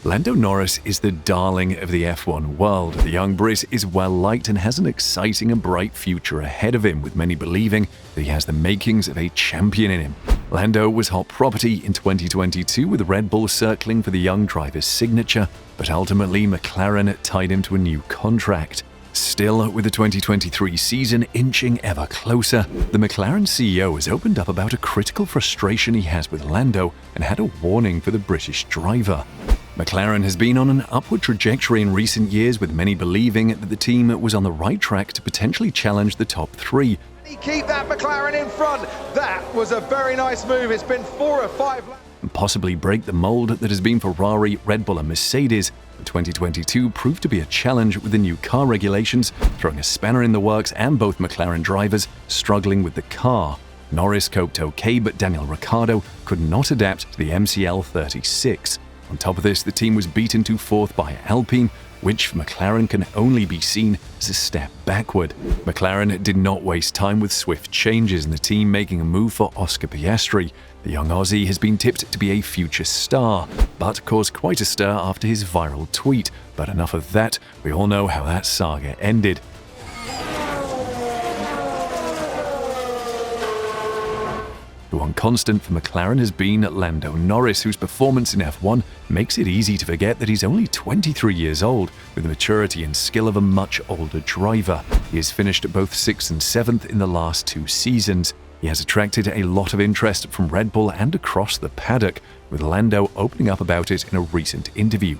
Lando Norris is the darling of the F1 world. The young Brit is well liked and has an exciting and bright future ahead of him, with many believing that he has the makings of a champion in him. Lando was hot property in 2022, with Red Bull circling for the young driver's signature, but ultimately McLaren tied him to a new contract. Still, with the 2023 season inching ever closer, the Mclaren CEO has opened up about a critical frustration he has with Lando and had a warning for the British driver. McLaren has been on an upward trajectory in recent years, with many believing that the team was on the right track to potentially challenge the top three. Keep that McLaren in front. That was a very nice move. It's been 4 or 5 laps. And possibly break the mold that has been Ferrari, Red Bull and Mercedes. 2022 proved to be a challenge with the new car regulations, throwing a spanner in the works and both McLaren drivers struggling with the car. Norris coped okay, but Daniel Ricciardo could not adapt to the MCL 36. On top of this, the team was beaten to fourth by Alpine, which for McLaren can only be seen as a step backward. McLaren did not waste time with swift changes, and the team making a move for Oscar Piastri. The young Aussie has been tipped to be a future star, but caused quite a stir after his viral tweet. But enough of that, we all know how that saga ended. The one constant for McLaren has been Lando Norris, whose performance in F1 makes it easy to forget that he's only 23 years old, with the maturity and skill of a much older driver. He has finished both 6th and 7th in the last 2 seasons. He has attracted a lot of interest from Red Bull and across the paddock, with Lando opening up about it in a recent interview.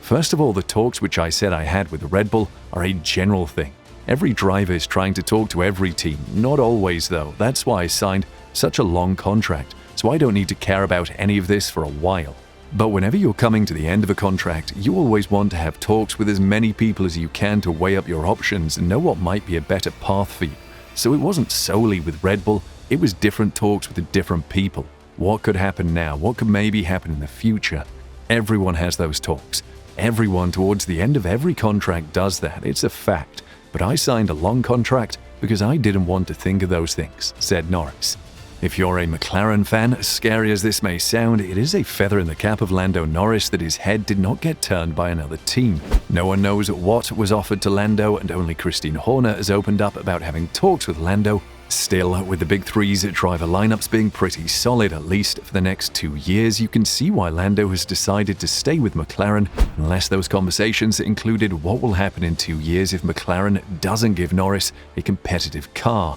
First of all, the talks which I said I had with Red Bull are a general thing. Every driver is trying to talk to every team, not always though. That's why I signed such a long contract, so I don't need to care about any of this for a while. But whenever you're coming to the end of a contract, you always want to have talks with as many people as you can to weigh up your options and know what might be a better path for you. So it wasn't solely with Red Bull, it was different talks with different people. What could happen now? What could maybe happen in the future? Everyone has those talks. Everyone towards the end of every contract does that, it's a fact. But I signed a long contract because I didn't want to think of those things, said Norris. If you're a McLaren fan, as scary as this may sound, it is a feather in the cap of Lando Norris that his head did not get turned by another team. No one knows what was offered to Lando, and only Christine Horner has opened up about having talks with Lando. Still, with the big three's driver lineups being pretty solid, at least for the next 2 years, you can see why Lando has decided to stay with McLaren, unless those conversations included what will happen in 2 years if McLaren doesn't give Norris a competitive car.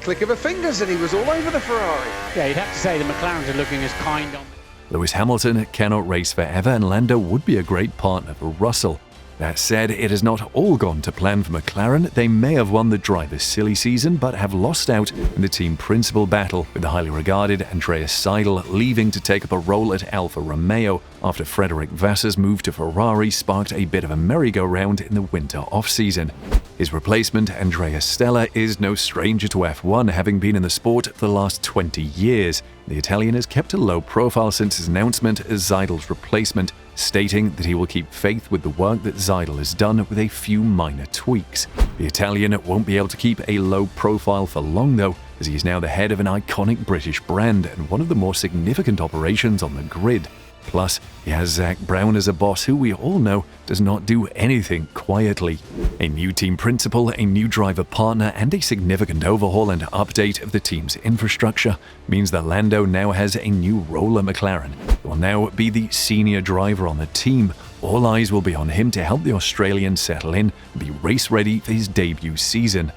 Click of her fingers and he was all over the Ferrari. Yeah, you'd have to say the McLarens are looking as kind on. Lewis Hamilton cannot race forever, and Lando would be a great partner for Russell. That said, it has not all gone to plan for McLaren. They may have won the driver's silly season, but have lost out in the team principal battle, with the highly regarded Andreas Seidl leaving to take up a role at Alfa Romeo after Frederic Vassar's move to Ferrari sparked a bit of a merry-go-round in the winter off-season. His replacement, Andrea Stella, is no stranger to F1, having been in the sport for the last 20 years. The Italian has kept a low profile since his announcement as Seidl's replacement, stating that he will keep faith with the work that Seidl has done with a few minor tweaks. The Italian won't be able to keep a low profile for long though, as he is now the head of an iconic British brand and one of the more significant operations on the grid. Plus, he has Zach Brown as a boss who we all know does not do anything quietly. A new team principal, a new driver partner, and a significant overhaul and update of the team's infrastructure means that Lando now has a new role at McLaren. He will now be the senior driver on the team. All eyes will be on him to help the Australian settle in and be race ready for his debut season.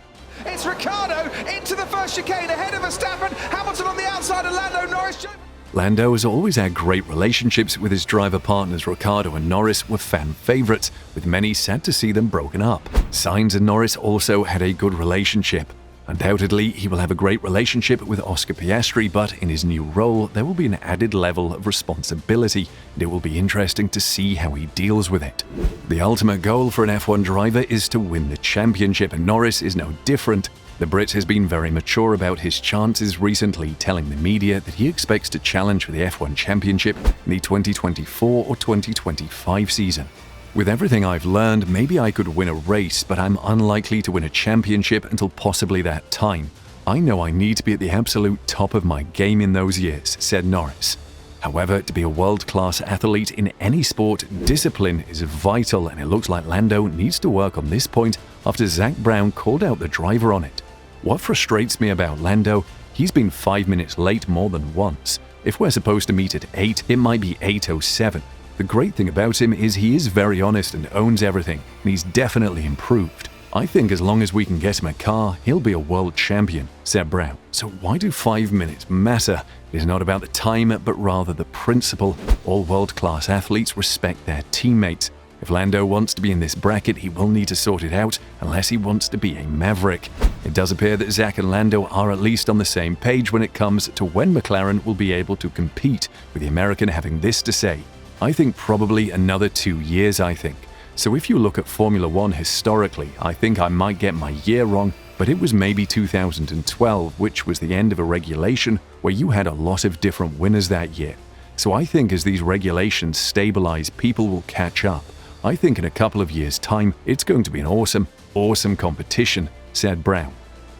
It's Ricciardo into the first chicane ahead of Verstappen. Hamilton on the outside of Lando Norris. Lando has always had great relationships with his driver partners. Ricciardo and Norris were fan favourites, with many sad to see them broken up. Sainz and Norris also had a good relationship. Undoubtedly, he will have a great relationship with Oscar Piastri, but in his new role, there will be an added level of responsibility, and it will be interesting to see how he deals with it. The ultimate goal for an F1 driver is to win the championship, and Norris is no different. The Brit has been very mature about his chances recently, telling the media that he expects to challenge for the F1 Championship in the 2024 or 2025 season. With everything I've learned, maybe I could win a race, but I'm unlikely to win a championship until possibly that time. I know I need to be at the absolute top of my game in those years, said Norris. However, to be a world-class athlete in any sport, discipline is vital, and it looks like Lando needs to work on this point after Zak Brown called out the driver on it. What frustrates me about Lando, he's been 5 minutes late more than once. If we're supposed to meet at 8, it might be 8:07. The great thing about him is he is very honest and owns everything, and he's definitely improved. I think as long as we can get him a car, he'll be a world champion, said Brown. So why do 5 minutes matter? It is not about the time, but rather the principle. All world-class athletes respect their teammates. If Lando wants to be in this bracket, he will need to sort it out, unless he wants to be a maverick. It does appear that Zak and Lando are at least on the same page when it comes to when McLaren will be able to compete, with the American having this to say: "I think probably another 2 years, I think. So if you look at Formula One historically, I think I might get my year wrong, but it was maybe 2012, which was the end of a regulation where you had a lot of different winners that year. So I think as these regulations stabilize, people will catch up. I think in a couple of years' time, it's going to be an awesome competition," said Brown.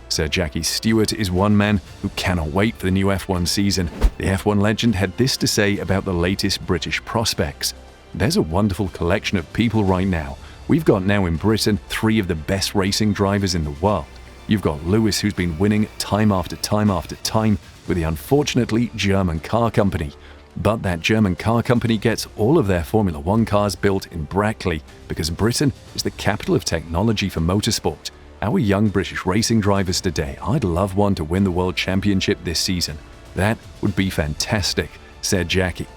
Sir Jackie Stewart is one man who cannot wait for the new F1 season. The F1 legend had this to say about the latest British prospects: "There's a wonderful collection of people right now. We've got now in Britain 3 of the best racing drivers in the world. You've got Lewis, who's been winning time after time after time with the unfortunately German car company. But that German car company gets all of their Formula One cars built in Brackley because Britain is the capital of technology for motorsport. Our young British racing drivers today, I'd love one to win the World Championship this season. That would be fantastic," said Jackie.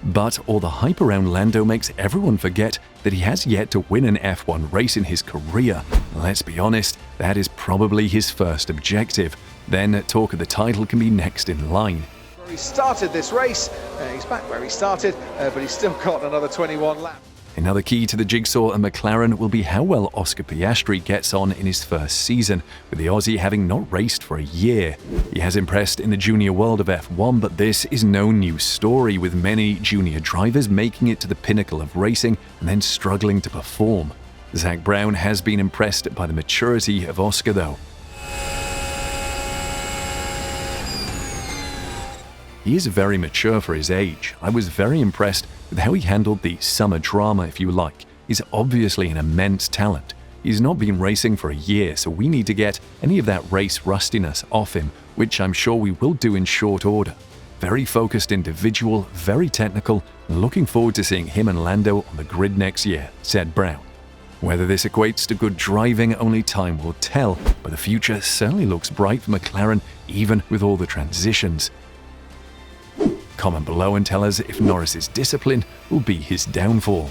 But all the hype around Lando makes everyone forget that he has yet to win an F1 race in his career. Let's be honest, that is probably his first objective. Then talk of the title can be next in line. He started this race, he's back where he started, but he's still got another 21 laps. Another key to the jigsaw at McLaren will be how well Oscar Piastri gets on in his first season, with the Aussie having not raced for a year. He has impressed in the junior world of F1, but this is no new story, with many junior drivers making it to the pinnacle of racing and then struggling to perform. Zak Brown has been impressed by the maturity of Oscar, though. He is very mature for his age. I was very impressed with how he handled the summer drama, if you like. He's obviously an immense talent. He's not been racing for a year, so we need to get any of that race rustiness off him, which I'm sure we will do in short order. Very focused individual, very technical, and looking forward to seeing him and Lando on the grid next year, said Brown. Whether this equates to good driving, only time will tell, but the future certainly looks bright for McLaren, even with all the transitions. Comment below and tell us if Norris's discipline will be his downfall.